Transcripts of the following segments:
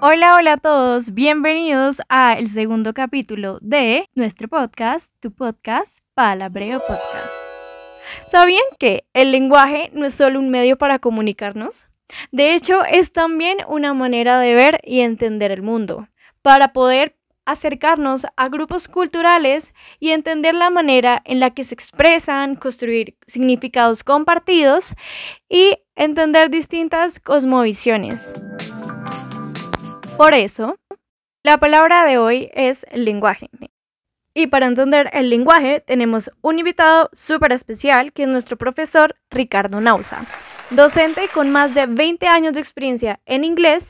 Hola, hola a todos, bienvenidos a el segundo capítulo de nuestro podcast, tu podcast, Palabreo Podcast. ¿Sabían que el lenguaje no es solo un medio para comunicarnos? De hecho, es también una manera de ver y entender el mundo, para poder acercarnos a grupos culturales y entender la manera en la que se expresan, construir significados compartidos y entender distintas cosmovisiones. Por eso, la palabra de hoy es lenguaje. Y para entender el lenguaje tenemos un invitado súper especial que es nuestro profesor Ricardo Nausa, docente con más de 20 años de experiencia en inglés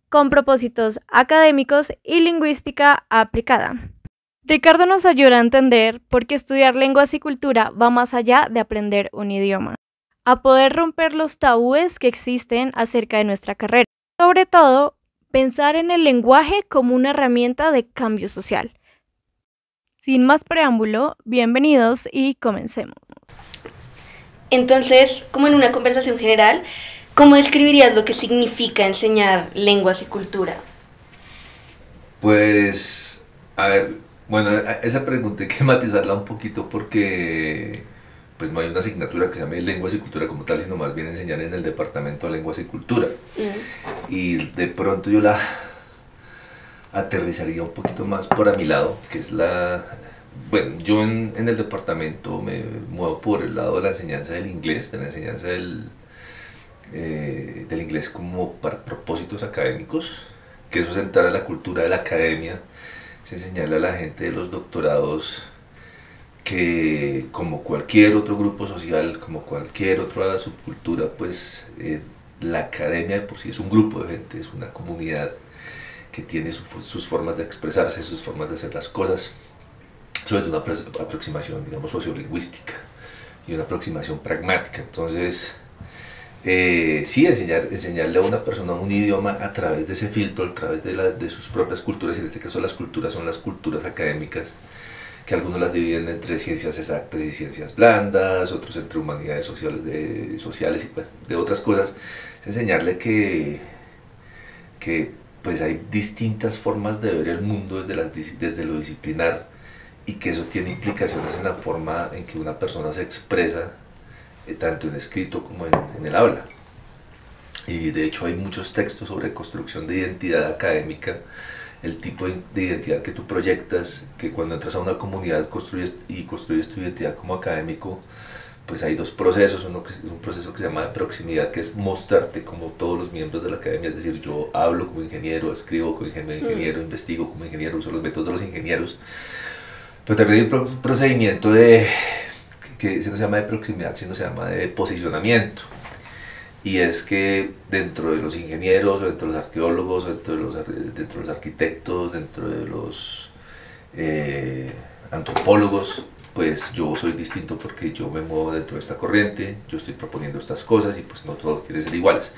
con propósitos académicos y lingüística aplicada. Ricardo nos ayuda a entender por qué estudiar lenguas y cultura va más allá de aprender un idioma, a poder romper los tabúes que existen acerca de nuestra carrera. Sobre todo, pensar en el lenguaje como una herramienta de cambio social. Sin más preámbulo, bienvenidos y comencemos. Entonces, como en una conversación general, ¿cómo describirías lo que significa enseñar lenguas y cultura? Pues, a ver, bueno, esa pregunta hay que matizarla un poquito porque pues no hay una asignatura que se llame Lenguas y Cultura como tal, sino más bien enseñar en el departamento de Lenguas y Cultura. Y de pronto yo la aterrizaría un poquito más por a mi lado, que es bueno, yo en el departamento me muevo por el lado de la enseñanza del inglés, de la enseñanza del inglés como para propósitos académicos, que eso es entrar a la cultura de la academia, es enseñarle a la gente de los doctorados que como cualquier otro grupo social, como cualquier otra subcultura, pues la academia de por sí es un grupo de gente, es una comunidad que tiene sus formas de expresarse, sus formas de hacer las cosas. Eso es una aproximación, digamos, sociolingüística y una aproximación pragmática. Entonces, sí, enseñarle a una persona un idioma a través de ese filtro, a través de sus propias culturas, y en este caso las culturas son las culturas académicas, que algunos las dividen entre ciencias exactas y ciencias blandas, otros entre humanidades sociales y bueno, de otras cosas. Es enseñarle que pues hay distintas formas de ver el mundo desde lo disciplinar, y que eso tiene implicaciones en la forma en que una persona se expresa, tanto en escrito como en el habla. Y de hecho hay muchos textos sobre construcción de identidad académica, el tipo de identidad que tú proyectas, que cuando entras a una comunidad construyes tu identidad como académico. Pues hay dos procesos, uno que es un proceso que se llama de proximidad, que es mostrarte como todos los miembros de la academia, es decir, yo hablo como ingeniero, escribo como ingeniero, investigo como ingeniero, uso los métodos de los ingenieros. Pero también hay un procedimiento que se no se llama de proximidad, sino se llama de posicionamiento. Y es que dentro de los ingenieros, o dentro de los arqueólogos, o dentro de los arquitectos, dentro de los antropólogos, pues yo soy distinto porque yo me muevo dentro de esta corriente, yo estoy proponiendo estas cosas y pues no todos quieren ser iguales.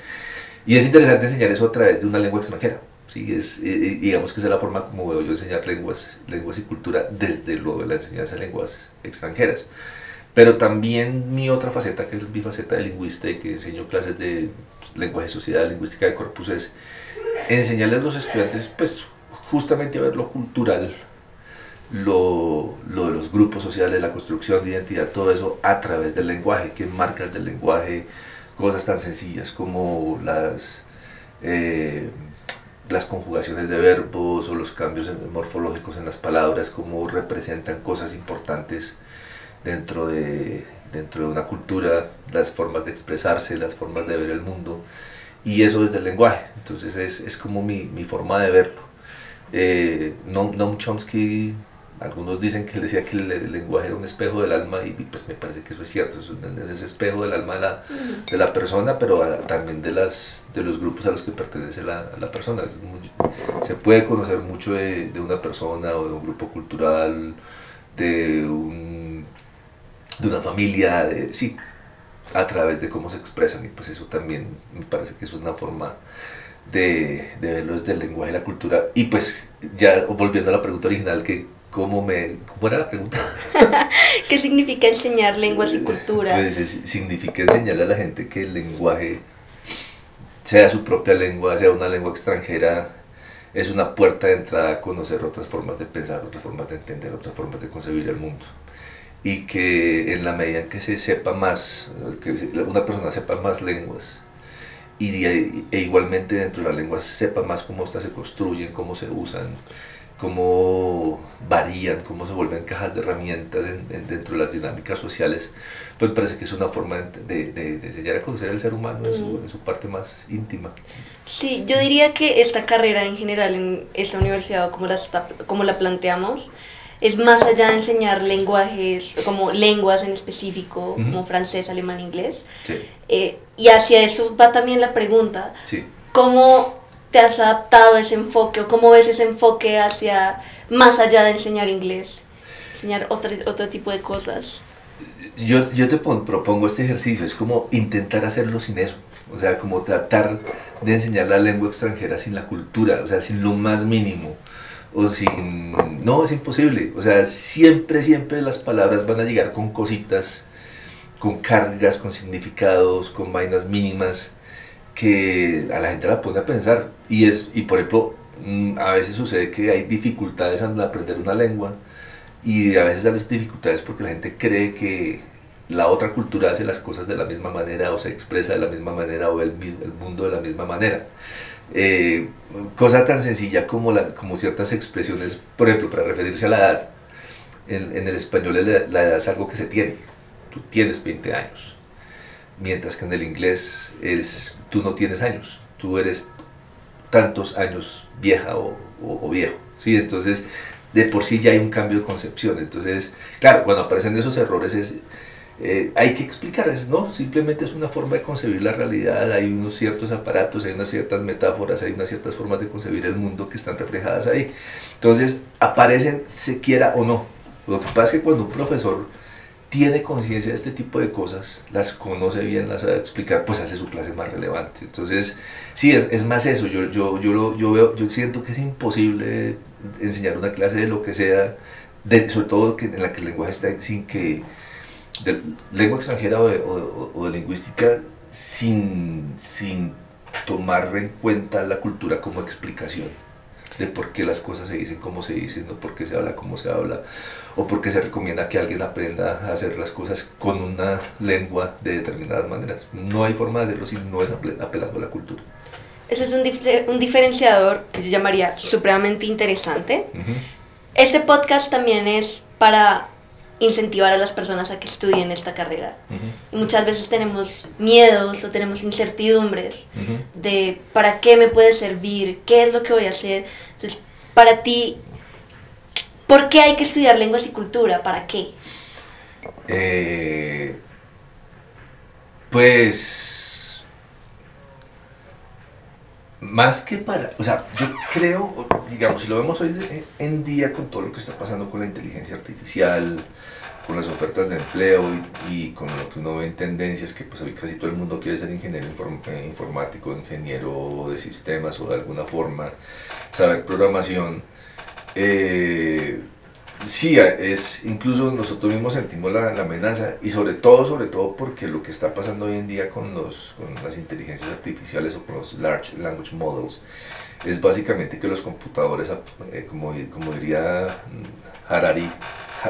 Y es interesante enseñar eso a través de una lengua extranjera. Sí, digamos que esa es la forma como veo yo enseñar lenguas y cultura, desde luego la enseñanza de lenguas extranjeras. Pero también mi otra faceta, que es mi faceta de lingüista y que enseño clases de lenguaje y sociedad, lingüística de corpus, es enseñarles a los estudiantes pues justamente a ver lo cultural, lo de los grupos sociales, la construcción de identidad, todo eso a través del lenguaje, que marcas del lenguaje, cosas tan sencillas como las conjugaciones de verbos o los cambios morfológicos en las palabras, cómo representan cosas importantes dentro de una cultura, las formas de expresarse, las formas de ver el mundo, y eso desde el lenguaje. Entonces es como mi forma de verlo. Noam Chomsky, algunos dicen que él decía que el lenguaje era un espejo del alma, y pues me parece que eso es cierto, es ese espejo del alma de la persona, pero también de los grupos a los que pertenece la persona. Se puede conocer mucho de una persona o de un grupo cultural, de una familia, sí, a través de cómo se expresan, y pues eso también me parece que es una forma de verlo desde el lenguaje y la cultura. Y pues ya volviendo a la pregunta original, ¿cómo era la pregunta? ¿Qué significa enseñar lenguas y cultura? Pues significa enseñarle a la gente que el lenguaje, sea su propia lengua, sea una lengua extranjera, es una puerta de entrada a conocer otras formas de pensar, otras formas de entender, otras formas de concebir el mundo. Y que en la medida en que se sepa más, que una persona sepa más lenguas, e igualmente dentro de las lenguas sepa más cómo estas se construyen, cómo se usan, cómo varían, cómo se vuelven cajas de herramientas dentro de las dinámicas sociales, pues me parece que es una forma de enseñar a conocer al ser humano en su parte más íntima. Sí, yo diría que esta carrera en general en esta universidad, como la planteamos, es más allá de enseñar lenguajes, como lenguas en específico, como francés, alemán, inglés. Sí. Y hacia eso va también la pregunta. Sí. ¿Cómo te has adaptado a ese enfoque o cómo ves ese enfoque hacia más allá de enseñar inglés, enseñar otro tipo de cosas? Yo te propongo este ejercicio, es como intentar hacerlo sin eso, o sea, como tratar de enseñar la lengua extranjera sin la cultura, o sea, sin lo más mínimo, o sin... No, es imposible, o sea, siempre las palabras van a llegar con cositas, con cargas, con significados, con vainas mínimas, que a la gente la pone a pensar, y por ejemplo, a veces sucede que hay dificultades al aprender una lengua, y a veces hay dificultades porque la gente cree que la otra cultura hace las cosas de la misma manera o se expresa de la misma manera o el mundo de la misma manera. Cosa tan sencilla como ciertas expresiones, por ejemplo, para referirse a la edad. En el español la edad es algo que se tiene. Tú tienes 20 años. Mientras que en el inglés tú no tienes años. Tú eres tantos años vieja o viejo. ¿Sí? Entonces, de por sí ya hay un cambio de concepción. Entonces, claro, cuando aparecen esos errores hay que explicarles, ¿no? Simplemente es una forma de concebir la realidad, hay unos ciertos aparatos, hay unas ciertas metáforas, hay unas ciertas formas de concebir el mundo que están reflejadas ahí. Entonces, aparecen se quiera o no. Lo que pasa es que cuando un profesor tiene conciencia de este tipo de cosas, las conoce bien, las sabe explicar, pues hace su clase más relevante. Entonces, sí, es más eso. Yo siento que es imposible enseñar una clase de lo que sea, sobre todo en la que el lenguaje está sin que, de lengua extranjera o de lingüística, sin tomar en cuenta la cultura como explicación de por qué las cosas se dicen como se dicen, o por qué se habla como se habla, o por qué se recomienda que alguien aprenda a hacer las cosas con una lengua de determinadas maneras. No hay forma de hacerlo si no es apelando a la cultura. Ese es un diferenciador que yo llamaría supremamente interesante. Este podcast también es para incentivar a las personas a que estudien esta carrera. Y muchas veces tenemos miedos o tenemos incertidumbres de para qué me puede servir, qué es lo que voy a hacer. Entonces, para ti, ¿por qué hay que estudiar lenguas y cultura? ¿Para qué? Pues, más que para, o sea, yo creo, digamos, si lo vemos hoy en día con todo lo que está pasando con la inteligencia artificial, con las ofertas de empleo y con lo que uno ve en tendencias, que pues hoy casi todo el mundo quiere ser ingeniero informático, ingeniero de sistemas o de alguna forma saber programación. Sí, incluso nosotros mismos sentimos la amenaza, y sobre todo porque lo que está pasando hoy en día con las inteligencias artificiales o con los Large Language Models es básicamente que los computadores, como diría Harari,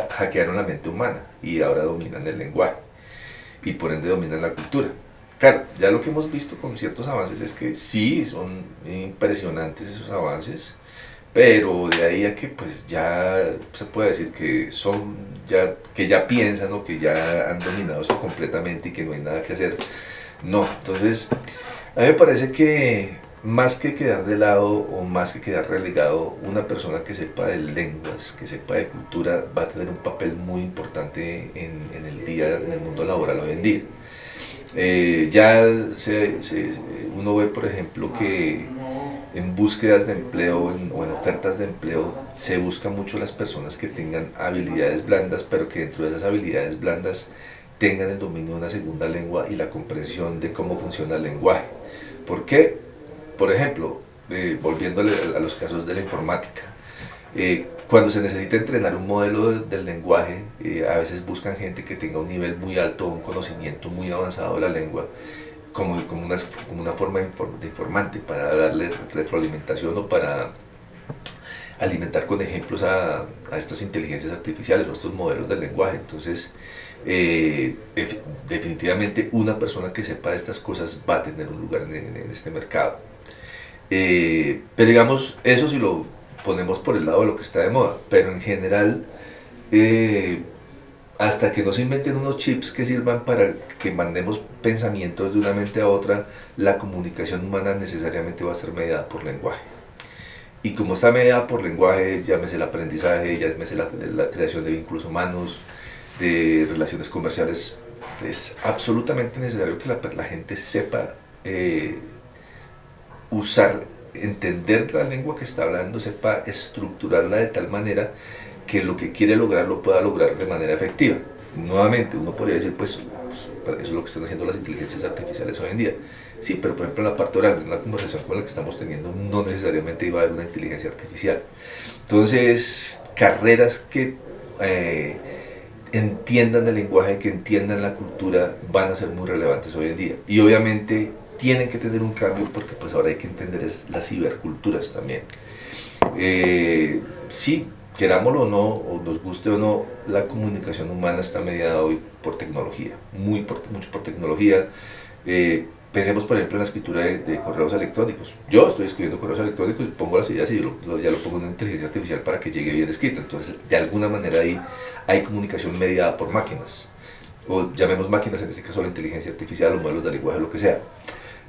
hackearon la mente humana y ahora dominan el lenguaje y por ende dominan la cultura. Claro, ya lo que hemos visto con ciertos avances es que sí, son impresionantes esos avances, pero de ahí a que pues ya se puede decir que que ya piensan o que ya han dominado esto completamente y que no hay nada que hacer, no. Entonces a mí me parece que más que quedar de lado o más que quedar relegado, una persona que sepa de lenguas, que sepa de cultura, va a tener un papel muy importante en el mundo laboral hoy en día. Uno ve, por ejemplo, que en búsquedas de empleo o en ofertas de empleo se busca mucho las personas que tengan habilidades blandas, pero que dentro de esas habilidades blandas tengan el dominio de una segunda lengua y la comprensión de cómo funciona el lenguaje. ¿Por qué? Por ejemplo, volviendo a los casos de la informática, cuando se necesita entrenar un modelo del lenguaje, a veces buscan gente que tenga un nivel muy alto, un conocimiento muy avanzado de la lengua, como una forma de informante para darle retroalimentación o para alimentar con ejemplos a estas inteligencias artificiales o a estos modelos del lenguaje. Entonces, definitivamente una persona que sepa de estas cosas va a tener un lugar en este mercado. Pero digamos, eso si lo ponemos por el lado de lo que está de moda, pero en general, hasta que no se inventen unos chips que sirvan para que mandemos pensamientos de una mente a otra, la comunicación humana necesariamente va a ser mediada por lenguaje. Y como está mediada por lenguaje, llámese el aprendizaje, llámese la creación de vínculos humanos, de relaciones comerciales, es absolutamente necesario que la gente sepa usar, entender la lengua que está hablando, sepa estructurarla de tal manera que lo que quiere lograr lo pueda lograr de manera efectiva. Nuevamente, uno podría decir, pues eso es lo que están haciendo las inteligencias artificiales hoy en día. Sí, pero por ejemplo en la parte oral, en una conversación como la que estamos teniendo, no necesariamente iba a haber una inteligencia artificial. Entonces, carreras que entiendan el lenguaje, que entiendan la cultura, van a ser muy relevantes hoy en día. Y obviamente tienen que tener un cambio porque pues ahora hay que entender las ciberculturas también. Sí, querámoslo o no, o nos guste o no, la comunicación humana está mediada hoy por tecnología, mucho por tecnología. Pensemos por ejemplo en la escritura de correos electrónicos. Yo estoy escribiendo correos electrónicos y pongo las ideas y ya lo pongo en una inteligencia artificial para que llegue bien escrito. Entonces, de alguna manera ahí hay comunicación mediada por máquinas, o llamemos máquinas en este caso la inteligencia artificial, los modelos de lenguaje, lo que sea.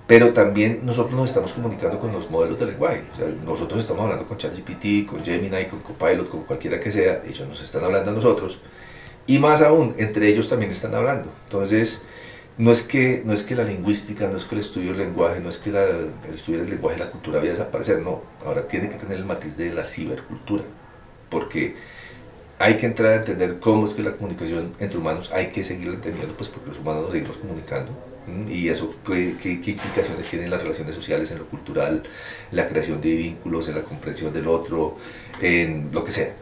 Pero también nosotros nos estamos comunicando con los modelos de lenguaje. O sea, nosotros estamos hablando con ChatGPT, con Gemini, con Copilot, con cualquiera que sea. Ellos nos están hablando a nosotros. Y más aún, entre ellos también están hablando. Entonces, no es que la lingüística, no es que el estudio del lenguaje, no es que el estudio del lenguaje y la cultura vaya a desaparecer. No, ahora tiene que tener el matiz de la cibercultura. Porque hay que entrar a entender cómo es que la comunicación entre humanos, hay que seguirla entendiendo, pues porque los humanos nos seguimos comunicando. Y eso, ¿qué implicaciones tienen las relaciones sociales, en lo cultural, en la creación de vínculos, en la comprensión del otro, en lo que sea?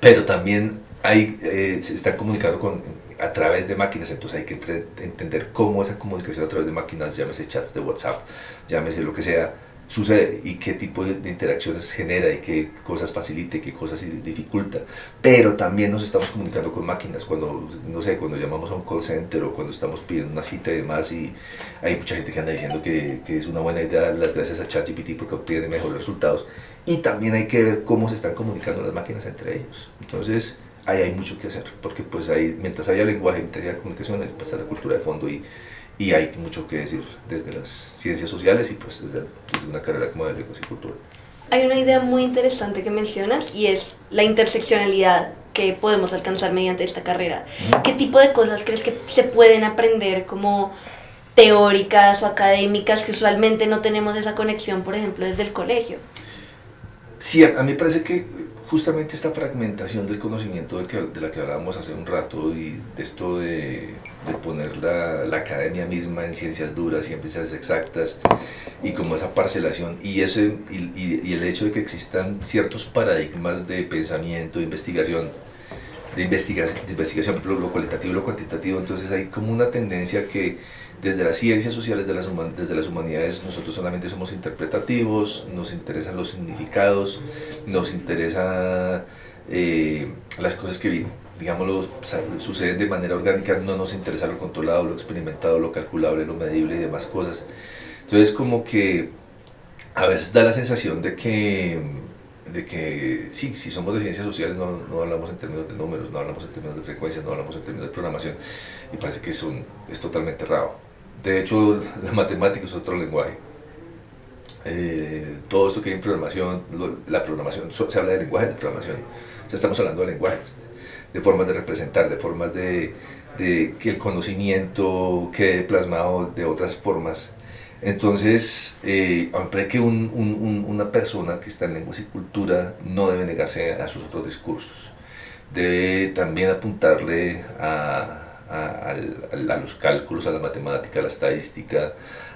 Pero también se están comunicando a través de máquinas, entonces hay que entender cómo esa comunicación a través de máquinas, llámese chats de WhatsApp, llámese lo que sea, sucede y qué tipo de interacciones genera y qué cosas facilita y qué cosas dificulta. Pero también nos estamos comunicando con máquinas cuando, no sé, cuando llamamos a un call center o cuando estamos pidiendo una cita y demás, y hay mucha gente que anda diciendo que es una buena idea dar las gracias a ChatGPT porque obtiene mejores resultados. Y también hay que ver cómo se están comunicando las máquinas entre ellos. Entonces, ahí hay mucho que hacer, porque pues mientras haya lenguaje, mientras haya comunicación, pues está la cultura de fondo y hay mucho que decir desde las ciencias sociales y pues desde una carrera como de lenguas y cultura. Hay una idea muy interesante que mencionas y es la interseccionalidad que podemos alcanzar mediante esta carrera. ¿Qué tipo de cosas crees que se pueden aprender como teóricas o académicas que usualmente no tenemos esa conexión, por ejemplo, desde el colegio? Sí, a mí me parece que justamente esta fragmentación del conocimiento de la que hablábamos hace un rato y de esto de poner la academia misma en ciencias duras y en ciencias exactas y como esa parcelación y el hecho de que existan ciertos paradigmas de pensamiento, de investigación, lo cualitativo y lo cuantitativo, entonces hay como una tendencia que desde las ciencias sociales, desde las humanidades, nosotros solamente somos interpretativos, nos interesan los significados, nos interesan las cosas que, digámoslo, suceden de manera orgánica, no nos interesa lo controlado, lo experimentado, lo calculable, lo medible y demás cosas. Entonces como que a veces da la sensación de que sí, si somos de ciencias sociales no hablamos en términos de números, no hablamos en términos de frecuencias, no hablamos en términos de programación, y parece que es totalmente errado. De hecho, la matemática es otro lenguaje. Todo esto que hay en programación, la programación, se habla de lenguajes de programación, o sea, estamos hablando de lenguajes, de formas de representar, de formas de que el conocimiento quede plasmado de otras formas. Entonces, hombre, que una persona que está en lenguas y cultura no debe negarse a sus otros discursos, debe también apuntarle a los cálculos, a la matemática, a la estadística,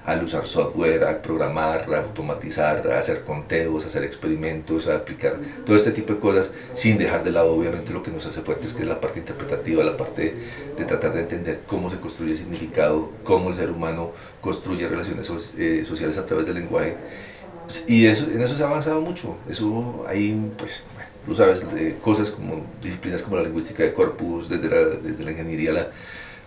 al usar software, al programar, a automatizar, a hacer conteos, a hacer experimentos, a aplicar todo este tipo de cosas, sin dejar de lado obviamente lo que nos hace fuertes, que es la parte interpretativa, la parte de tratar de entender cómo se construye el significado, cómo el ser humano construye relaciones sociales a través del lenguaje. Y eso, en eso se ha avanzado mucho. Eso hay, pues, bueno, tú sabes, cosas como disciplinas como la lingüística de corpus, desde la ingeniería,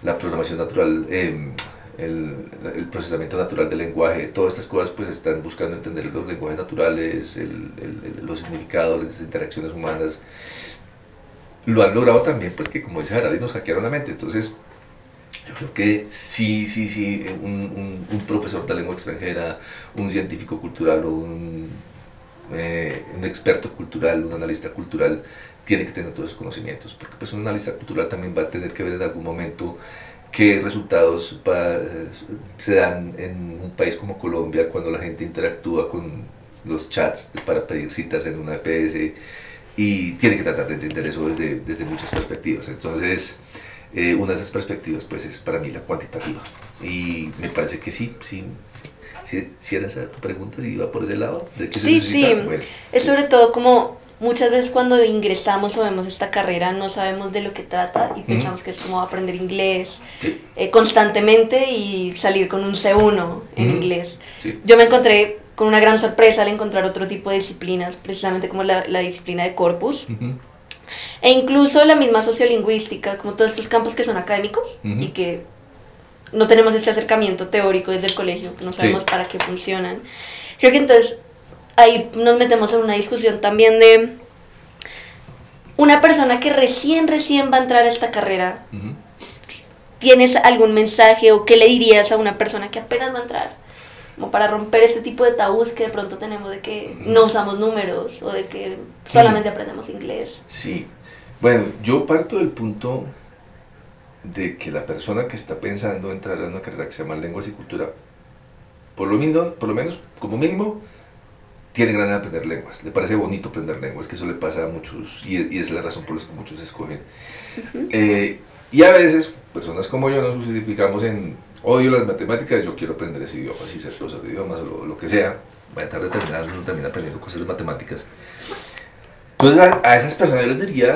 la programación natural, el, el procesamiento natural del lenguaje, todas estas cosas pues están buscando entender los lenguajes naturales, los significados, las interacciones humanas. Lo han logrado también, pues que como dice Harari, nos hackearon la mente. Entonces, yo creo que sí, un profesor de lengua extranjera, un científico cultural o un experto cultural, un analista cultural, tiene que tener todos esos conocimientos, porque pues un analista cultural también va a tener que ver en algún momento qué resultados se dan en un país como Colombia cuando la gente interactúa con los chats para pedir citas en una EPS, y tiene que tratar de entender eso desde muchas perspectivas. Entonces, una de esas perspectivas pues es para mí la cuantitativa, y me parece que sí era esa tu pregunta, si iba por ese lado, de qué se necesita. Sí, bueno, es sobre todo como muchas veces cuando ingresamos o vemos esta carrera no sabemos de lo que trata y pensamos que es como aprender inglés constantemente y salir con un C1 en inglés. Sí. Yo me encontré con una gran sorpresa al encontrar otro tipo de disciplinas, precisamente como la disciplina de corpus. E incluso la misma sociolingüística, como todos estos campos que son académicos y que no tenemos este acercamiento teórico desde el colegio, no sabemos para qué funcionan. Creo que entonces ahí nos metemos en una discusión también de una persona que recién va a entrar a esta carrera. ¿Tienes algún mensaje o qué le dirías a una persona que apenas va a entrar? Como para romper este tipo de tabús que de pronto tenemos de que no usamos números o de que solamente aprendemos inglés. Sí, bueno, yo parto del punto de que la persona que está pensando entrar a una carrera que se llama Lenguas y Cultura, por lo menos, como mínimo, tiene ganas de aprender lenguas, le parece bonito aprender lenguas, que eso le pasa a muchos, y es la razón por la que muchos escogen. Y a veces, personas como yo nos justificamos en odio las matemáticas, yo quiero aprender ese idioma, así ser profesor de idiomas o lo que sea, va a estar determinado, uno termina aprendiendo cosas de matemáticas. Entonces a esas personas yo les diría,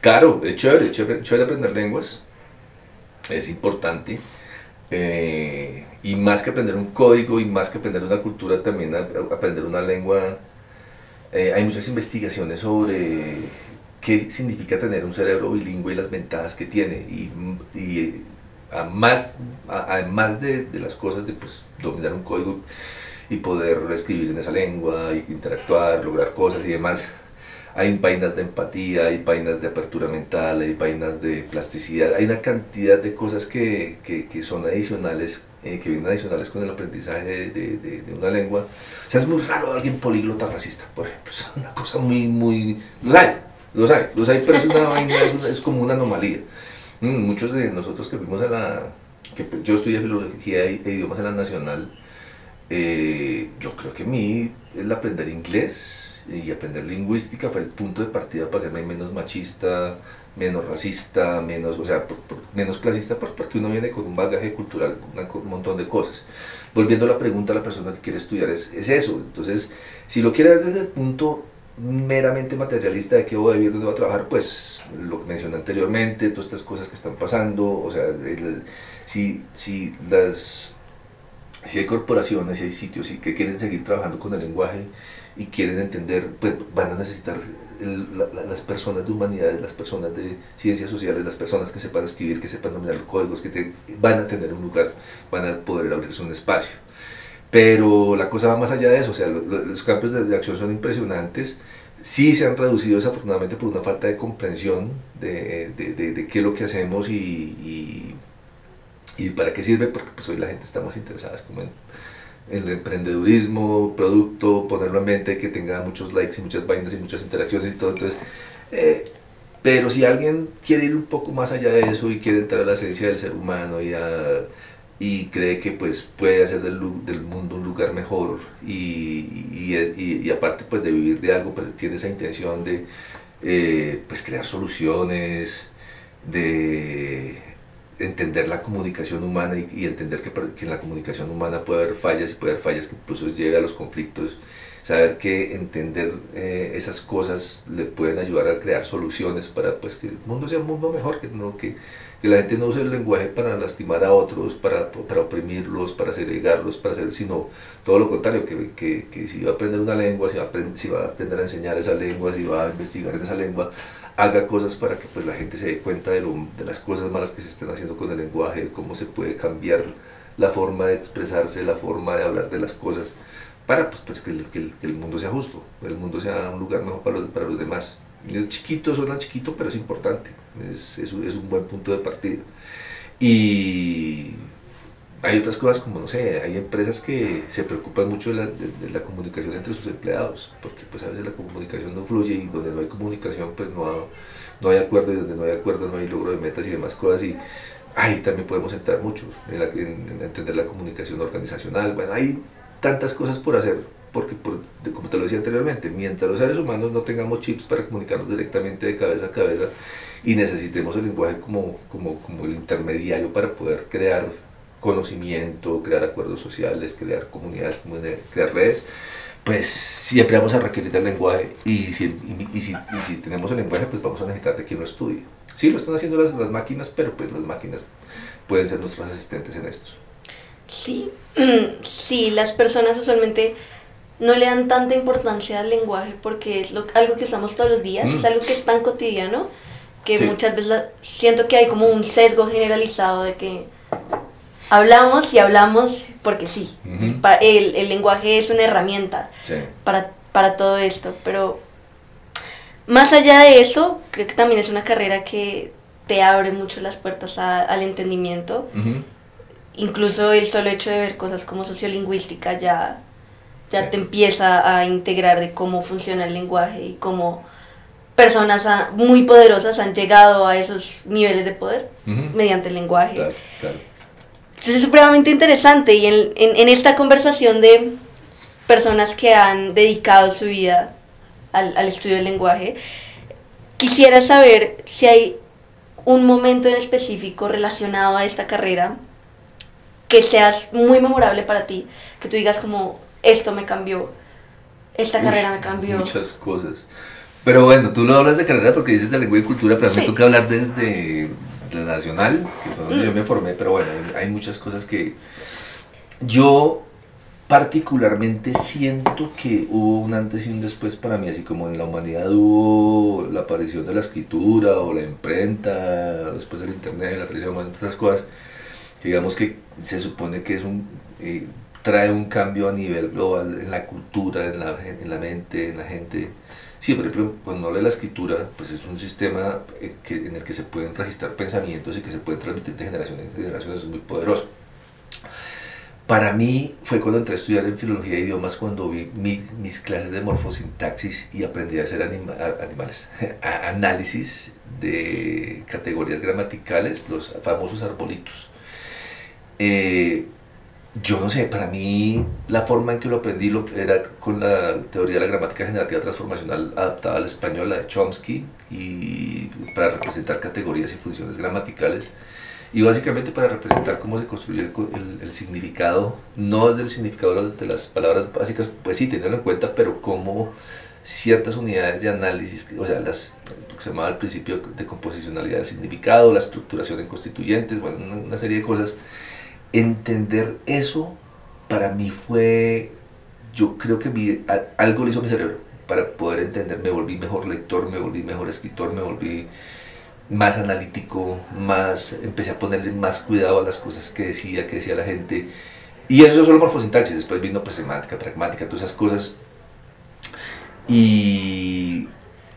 claro, es chévere aprender lenguas, es importante, y más que aprender un código y más que aprender una cultura, también aprender una lengua. Hay muchas investigaciones sobre qué significa tener un cerebro bilingüe y las ventajas que tiene, y además de las cosas de pues, dominar un código y poder escribir en esa lengua y interactuar, lograr cosas y demás, hay vainas de empatía, hay vainas de apertura mental, hay vainas de plasticidad, hay una cantidad de cosas que son adicionales, que vienen adicionales con el aprendizaje de una lengua. O sea, es muy raro alguien políglota racista, por ejemplo, es una cosa muy... Los hay, pero es una vaina, es como una anomalía. Muchos de nosotros que fuimos yo estudié filología e idiomas en la Nacional, yo creo que a mí el aprender inglés y aprender lingüística fue el punto de partida para hacerme menos machista, menos racista, menos clasista, porque uno viene con un bagaje cultural, un montón de cosas. Volviendo a la pregunta, a la persona que quiere estudiar es eso. Entonces, si lo quiere ver desde el punto meramente materialista de qué voy a vivir, dónde voy a trabajar, pues lo que mencioné anteriormente, todas estas cosas que están pasando, o sea, si hay corporaciones, si hay sitios que quieren seguir trabajando con el lenguaje y quieren entender, pues van a necesitar las personas de humanidades, las personas de ciencias sociales, las personas que sepan escribir, que sepan dominar los códigos, van a tener un lugar, van a poder abrirse un espacio. Pero la cosa va más allá de eso, o sea, los campos de acción son impresionantes, sí se han reducido desafortunadamente por una falta de comprensión de qué es lo que hacemos y para qué sirve, porque pues hoy la gente está más interesada como en el emprendedurismo, producto, ponerlo en mente, que tenga muchos likes y muchas vainas y muchas interacciones y todo. Entonces, pero si alguien quiere ir un poco más allá de eso y quiere entrar a la esencia del ser humano y cree que pues puede hacer del mundo un lugar mejor y aparte pues de vivir de algo, pues tiene esa intención de pues crear soluciones, de entender la comunicación humana y entender que en la comunicación humana puede haber fallas y puede haber fallas que incluso lleven a los conflictos, saber que entender esas cosas le pueden ayudar a crear soluciones para pues, que el mundo sea un mundo mejor, que la gente no use el lenguaje para lastimar a otros, para oprimirlos, para segregarlos, sino todo lo contrario, que si va a aprender una lengua, si va a aprender a enseñar esa lengua, si va a investigar en esa lengua, haga cosas para que pues, la gente se dé cuenta de las cosas malas que se estén haciendo con el lenguaje, de cómo se puede cambiar la forma de expresarse, la forma de hablar de las cosas, para pues, que el mundo sea justo, el mundo sea un lugar mejor para los demás. Es chiquito, suena chiquito, pero es importante, es un buen punto de partida. Y hay otras cosas como, no sé, hay empresas que se preocupan mucho de la comunicación entre sus empleados, porque pues a veces la comunicación no fluye y donde no hay comunicación pues no hay acuerdo, y donde no hay acuerdo no hay logro de metas y demás cosas, y ahí también podemos entrar mucho en entender la comunicación organizacional. Bueno, hay tantas cosas por hacer, porque como te lo decía anteriormente, mientras los seres humanos no tengamos chips para comunicarnos directamente de cabeza a cabeza y necesitemos el lenguaje como el intermediario para poder crear conocimiento, crear acuerdos sociales, crear comunidades, crear redes, pues siempre vamos a requerir del lenguaje, y si tenemos el lenguaje, pues vamos a necesitar de quien lo estudie. Sí, lo están haciendo las máquinas, pero pues las máquinas pueden ser nuestros asistentes en esto. Sí, sí, las personas usualmente no le dan tanta importancia al lenguaje porque es algo que usamos todos los días, es algo que es tan cotidiano que sí. Muchas veces siento que hay como un sesgo generalizado de que hablamos y hablamos porque sí. El lenguaje es una herramienta para todo esto, pero más allá de eso, creo que también es una carrera que te abre mucho las puertas al entendimiento. Incluso el solo hecho de ver cosas como sociolingüística ya te empieza a integrar de cómo funciona el lenguaje y cómo personas muy poderosas han llegado a esos niveles de poder mediante el lenguaje. Claro. Entonces es supremamente interesante, y en esta conversación de personas que han dedicado su vida al estudio del lenguaje, quisiera saber si hay un momento en específico relacionado a esta carrera que seas muy memorable para ti, que tú digas como, esto me cambió, esta carrera me cambió. Muchas cosas. Pero bueno, tú lo hablas de carrera porque dices de lengua y cultura, pero a mí me toca hablar desde la nacional, que fue donde yo me formé, pero bueno, hay muchas cosas que yo particularmente siento que hubo un antes y un después para mí, así como en la humanidad hubo la aparición de la escritura o la imprenta, después del internet, la televisión, bueno, todas esas cosas, digamos que se supone que es trae un cambio a nivel global en la cultura, en la mente, en la gente. Sí, por ejemplo, cuando habla de la escritura, pues es un sistema en el que se pueden registrar pensamientos y que se pueden transmitir de generación en generación, eso es muy poderoso. Para mí fue cuando entré a estudiar en filología de idiomas, cuando vi mis clases de morfosintaxis y aprendí a hacer análisis de categorías gramaticales, los famosos arbolitos. Yo no sé, para mí la forma en que lo aprendí era con la teoría de la gramática generativa transformacional adaptada al español, la de Chomsky, y para representar categorías y funciones gramaticales, y básicamente para representar cómo se construye el significado, no desde el significado de las palabras básicas, pues sí, teniendo en cuenta, pero cómo ciertas unidades de análisis, o sea, lo que se llamaba el principio de composicionalidad del significado, la estructuración en constituyentes, bueno, una serie de cosas. Entender eso para mí fue, yo creo que algo le hizo a mi cerebro para poder entender. Me volví mejor lector, me volví mejor escritor, me volví más analítico, empecé a ponerle más cuidado a las cosas que decía la gente, y eso es solo morfosintaxis. Después vino pues semántica, pragmática, todas esas cosas, y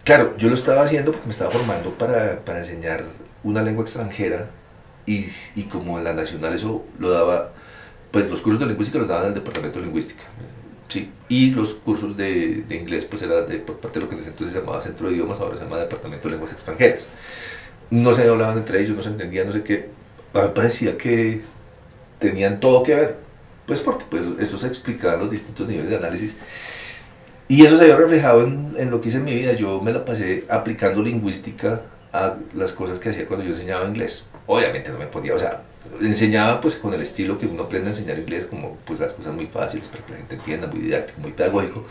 claro, yo lo estaba haciendo porque me estaba formando para enseñar una lengua extranjera. Y como en la nacional eso lo daba, pues los cursos de lingüística los daban en el departamento de lingüística, ¿sí? Y los cursos de inglés pues era por parte de lo que en ese entonces se llamaba centro de idiomas, ahora se llama departamento de lenguas extranjeras. No se hablaban entre ellos, no se entendían, no sé qué. A mí me parecía que tenían todo que ver, pues porque pues esto se explicaba en los distintos niveles de análisis, y eso se había reflejado en lo que hice en mi vida. Yo me la pasé aplicando lingüística a las cosas que hacía cuando yo enseñaba inglés. Obviamente no me ponía, o sea, enseñaba pues con el estilo que uno aprende a enseñar inglés, como pues las cosas muy fáciles para que la gente entienda, muy didáctico, muy pedagógico,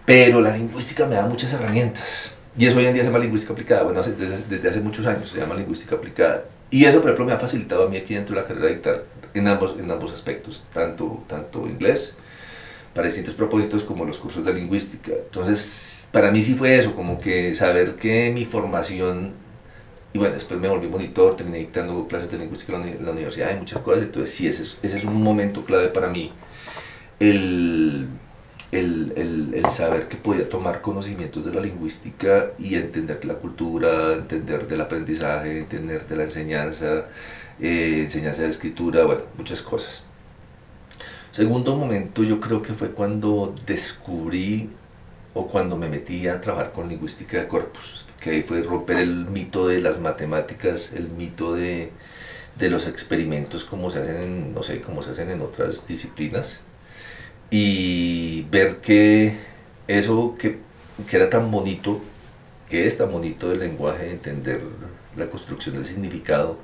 pero la lingüística me da muchas herramientas, y eso hoy en día se llama lingüística aplicada, bueno, desde hace muchos años se llama lingüística aplicada, y eso por ejemplo me ha facilitado a mí aquí dentro de la carrera dictar en ambos aspectos, tanto inglés, para distintos propósitos como los cursos de lingüística. Entonces, para mí sí fue eso, como que saber que mi formación, y bueno, después me volví monitor, terminé dictando clases de lingüística en la universidad y muchas cosas, entonces sí, ese es un momento clave para mí, el saber que podía tomar conocimientos de la lingüística y entender de la cultura, entender del aprendizaje, entender de la enseñanza, enseñanza de la escritura, bueno, muchas cosas. Segundo momento yo creo que fue cuando descubrí o cuando me metí a trabajar con lingüística de corpus, que ahí fue romper el mito de las matemáticas, el mito de los experimentos como se hacen, no sé, como se hacen en otras disciplinas, y ver que eso que era tan bonito, que es tan bonito del lenguaje, entender la construcción del significado,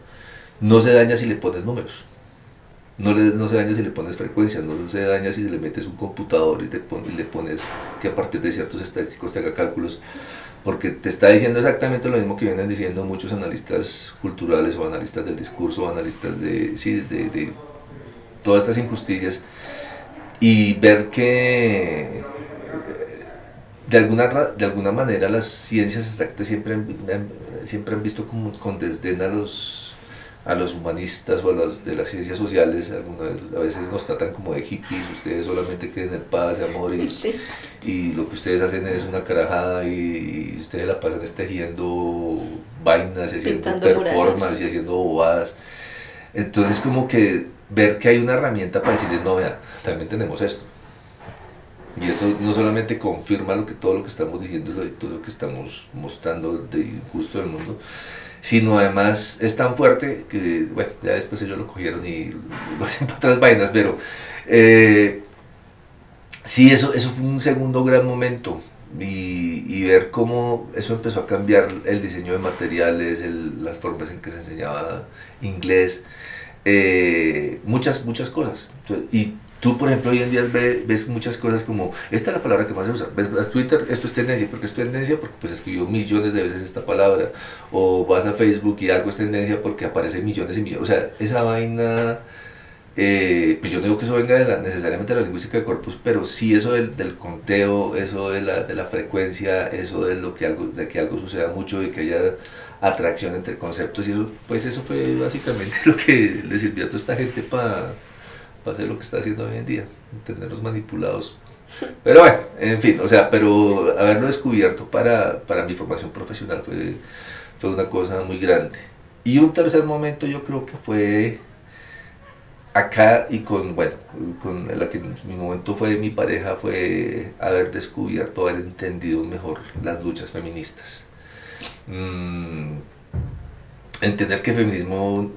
no se daña si le pones números. No se daña si le pones frecuencias, no se daña si le metes un computador y le pones que a partir de ciertos estadísticos te haga cálculos, porque te está diciendo exactamente lo mismo que vienen diciendo muchos analistas culturales o analistas del discurso, o analistas de todas estas injusticias, y ver que de alguna manera las ciencias exactas siempre han visto como con desdén a los humanistas o a los de las ciencias sociales. A veces nos tratan como de hippies, ustedes solamente creen en paz, amor, y lo que ustedes hacen es una carajada, y ustedes la pasan tejiendo vainas y haciendo performance y haciendo bobadas. Entonces como que ver que hay una herramienta para decirles, no, vea, también tenemos esto. Y esto no solamente confirma todo lo que estamos diciendo, todo lo que estamos mostrando de injusto del mundo, sino además es tan fuerte que, bueno, ya después ellos lo cogieron y lo hacen para otras vainas, pero sí, eso fue un segundo gran momento, y ver cómo eso empezó a cambiar el diseño de materiales, las formas en que se enseñaba inglés, muchas cosas. Y tú, por ejemplo, hoy en día ves muchas cosas como, esta es la palabra que más se usa, ves Twitter, esto es tendencia, ¿por qué es tendencia? Porque pues escribió millones de veces esta palabra, o vas a Facebook y algo es tendencia porque aparece millones y millones, o sea, esa vaina, pues yo no digo que eso venga necesariamente de la lingüística de corpus, pero sí eso del conteo, eso de la frecuencia, eso de que algo suceda mucho, de que haya atracción entre conceptos, y eso, pues eso fue básicamente lo que le sirvió a toda esta gente para hacer lo que está haciendo hoy en día, tenerlos manipulados. Pero bueno, en fin, o sea, pero haberlo descubierto para mi formación profesional fue una cosa muy grande. Y un tercer momento yo creo que fue acá, y con la que mi momento fue mi pareja, fue haber descubierto, haber entendido mejor las luchas feministas. Entender que el feminismo,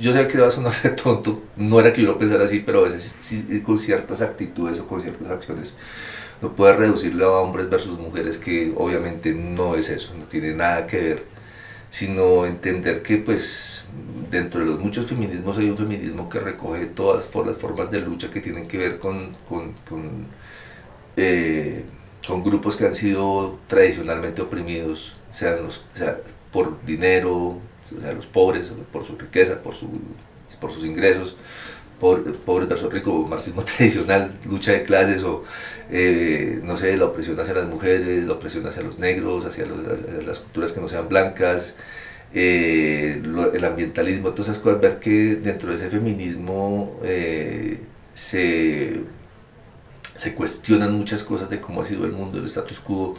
yo sé que va a sonar tonto, no era que yo lo pensara así, pero a veces sí, con ciertas actitudes o con ciertas acciones no puede reducirlo a hombres versus mujeres, que obviamente no es eso, no tiene nada que ver, sino entender que pues dentro de los muchos feminismos hay un feminismo que recoge todas las formas de lucha que tienen que ver con grupos que han sido tradicionalmente oprimidos, sea por dinero, o sea, los pobres, por su riqueza, por sus ingresos, pobres versus ricos, marxismo tradicional, lucha de clases, o no sé, la opresión hacia las mujeres, la opresión hacia los negros, hacia las culturas que no sean blancas, el ambientalismo, todas esas cosas, ver que dentro de ese feminismo se cuestionan muchas cosas de cómo ha sido el mundo, el status quo,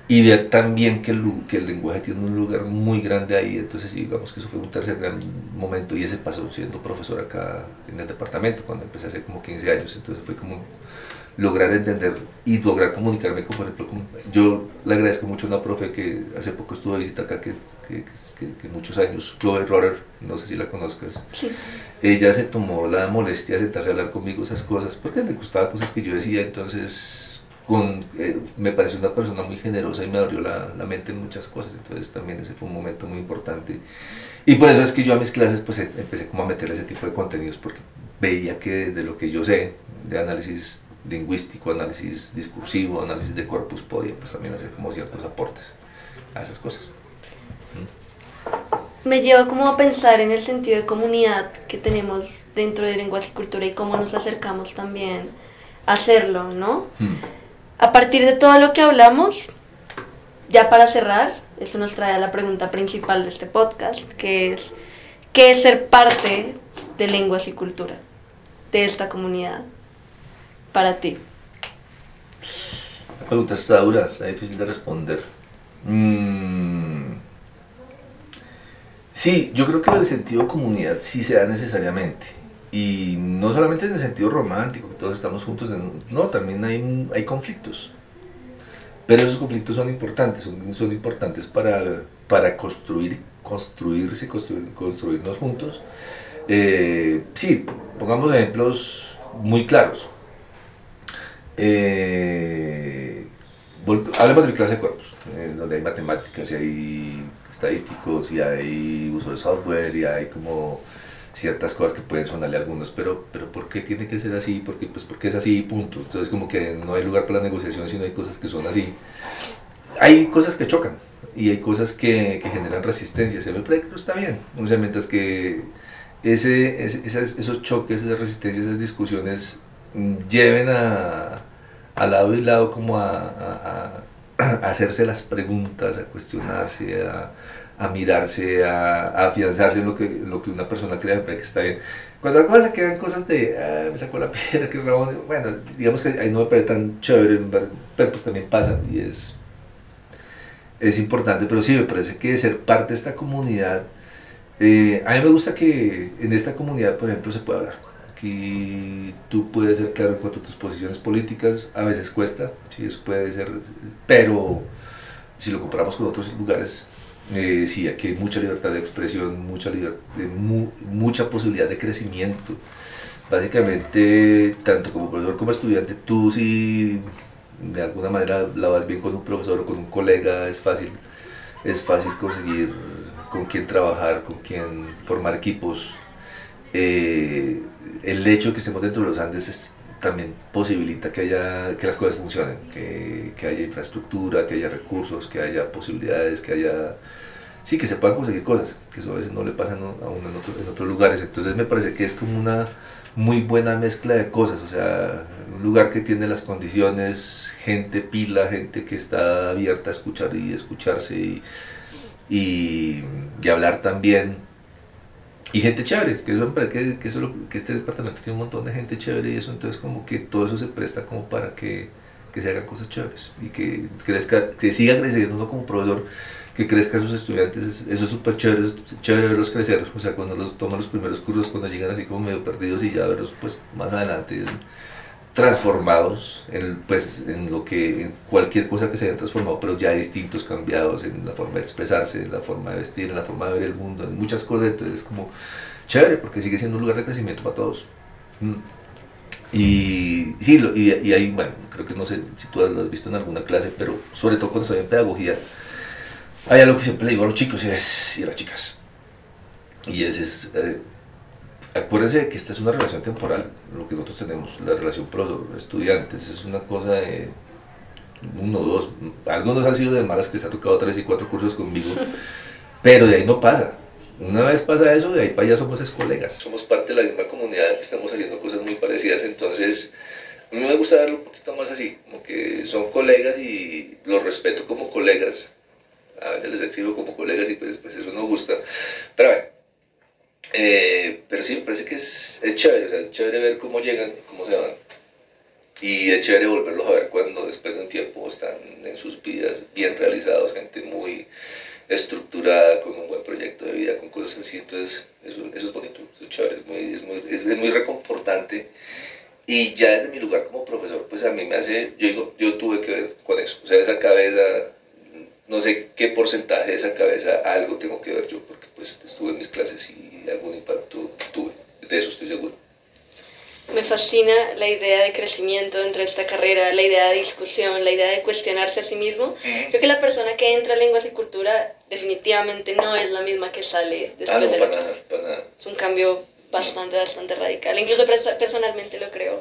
y ver también que el lenguaje tiene un lugar muy grande ahí. Entonces digamos que eso fue un tercer gran momento, y ese pasó siendo profesor acá en el departamento cuando empecé hace como 15 años. Entonces fue como lograr entender y lograr comunicarme con, por ejemplo, yo le agradezco mucho a una profe que hace poco estuvo de visita acá, que muchos años, Chloe Rotter, no sé si la conozcas. Sí. Ella se tomó la molestia de sentarse a hablar conmigo esas cosas porque le gustaba cosas que yo decía. Entonces me pareció una persona muy generosa y me abrió la mente en muchas cosas, entonces también ese fue un momento muy importante. Y por eso es que yo a mis clases pues empecé como a meterle ese tipo de contenidos, porque veía que desde lo que yo sé de análisis lingüístico, análisis discursivo, análisis de corpus, podía pues también hacer como ciertos aportes a esas cosas. Me lleva como a pensar en el sentido de comunidad que tenemos dentro de lenguaje y cultura y cómo nos acercamos también a hacerlo, ¿no? A partir de todo lo que hablamos, ya para cerrar, esto nos trae a la pregunta principal de este podcast, que es ¿qué es ser parte de lenguas y cultura, de esta comunidad, para ti? La pregunta está dura, está difícil de responder. Sí, yo creo que el sentido comunidad sí se da necesariamente. Y no solamente en el sentido romántico, que todos estamos juntos, no, también hay conflictos. Pero esos conflictos son importantes, son importantes para construirnos juntos. Sí, pongamos ejemplos muy claros. Hablemos de mi clase de cuerpos, donde hay matemáticas y hay estadísticos y hay uso de software y hay como ciertas cosas que pueden sonarle a algunos, pero ¿por qué tiene que ser así? Porque es así, punto. Entonces como que no hay lugar para la negociación, sino hay cosas que son así. Hay cosas que chocan y hay cosas que generan resistencia. Se me parece que está bien, o sea, mientras que esos choques, esas resistencias, esas discusiones lleven a lado y lado como a hacerse las preguntas, a cuestionarse, a mirarse, a afianzarse en lo que una persona cree, me parece que está bien. Cuando las cosas se quedan cosas de, me sacó la piedra, que rabón, bueno, digamos que ahí no me parece tan chévere, pero pues también pasa y es importante, pero sí, me parece que ser parte de esta comunidad, a mí me gusta que en esta comunidad, por ejemplo, se pueda hablar. Aquí tú puedes ser claro en cuanto a tus posiciones políticas, a veces cuesta, sí, eso puede ser, pero si lo comparamos con otros lugares, sí, aquí hay mucha libertad de expresión, mucha posibilidad de crecimiento. Básicamente, tanto como profesor como estudiante, tú si de alguna manera la vas bien con un profesor o con un colega, es fácil conseguir con quién trabajar, con quién formar equipos. El hecho de que estemos dentro de los Andes también posibilita que las cosas funcionen, que haya infraestructura, que haya recursos, que haya posibilidades, sí, que se puedan conseguir cosas, que eso a veces no le pasan a uno en otros lugares. Entonces me parece que es como una muy buena mezcla de cosas, o sea, un lugar que tiene las condiciones, gente pila, gente que está abierta a escuchar y escucharse y hablar también. Y gente chévere, que eso me parece que este departamento tiene un montón de gente chévere y eso, entonces como que todo eso se presta como para que se hagan cosas chéveres y que crezca, se siga creciendo uno como profesor, que crezcan sus estudiantes, eso es súper chévere, es chévere verlos crecer, o sea, cuando los toman los primeros cursos, cuando llegan así como medio perdidos y ya verlos pues más adelante transformados en cualquier cosa que se hayan transformado, pero ya distintos, cambiados en la forma de expresarse, en la forma de vestir, en la forma de ver el mundo, en muchas cosas. Entonces es como chévere porque sigue siendo un lugar de crecimiento para todos. Y sí, y ahí, bueno, creo que no sé si tú lo has visto en alguna clase, pero sobre todo cuando estoy en pedagogía, hay algo que siempre le digo a los chicos y a las chicas, y acuérdense que esta es una relación temporal, lo que nosotros tenemos, la relación profesor-estudiantes, es una cosa de uno, dos, algunos han sido de malas que les ha tocado 3 y 4 cursos conmigo, pero de ahí no pasa. Una vez pasa eso, de ahí para allá somos colegas. Somos parte de la misma comunidad, estamos haciendo cosas muy parecidas, entonces a mí me gusta verlo un poquito más así, como que son colegas y los respeto como colegas, a veces les exijo como colegas y pues eso no gusta, pero a ver. Pero sí, me parece que es chévere, o sea, es chévere ver cómo llegan, cómo se van. Y es chévere volverlos a ver cuando después de un tiempo están en sus vidas bien realizados, gente muy estructurada, con un buen proyecto de vida, con cosas así. Entonces, eso es bonito, eso es chévere, es muy reconfortante. Y ya desde mi lugar como profesor, pues a mí me hace, yo tuve que ver con eso, o sea, esa cabeza, no sé qué porcentaje de esa cabeza algo tengo que ver yo, porque pues estuve en mis clases y algún impacto tuve, de eso estoy seguro. Me fascina la idea de crecimiento dentro de esta carrera, la idea de discusión, la idea de cuestionarse a sí mismo. Creo que la persona que entra a lenguas y cultura definitivamente no es la misma que sale después de la carrera. Es un cambio bastante radical. Incluso personalmente lo creo.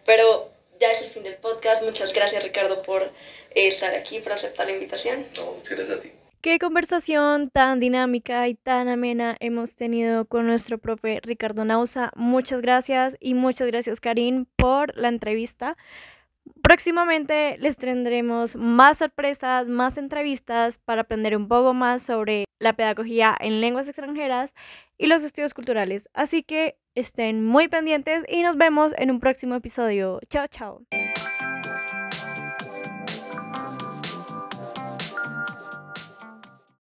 Pero ya es el fin del podcast. Muchas gracias, Ricardo, por estar aquí, por aceptar la invitación. No, muchas gracias a ti. Qué conversación tan dinámica y tan amena hemos tenido con nuestro profe Ricardo Nausa. Muchas gracias y muchas gracias, Karin, por la entrevista. Próximamente les tendremos más sorpresas, más entrevistas para aprender un poco más sobre la pedagogía en lenguas extranjeras y los estudios culturales. Así que estén muy pendientes y nos vemos en un próximo episodio. Chao, chao.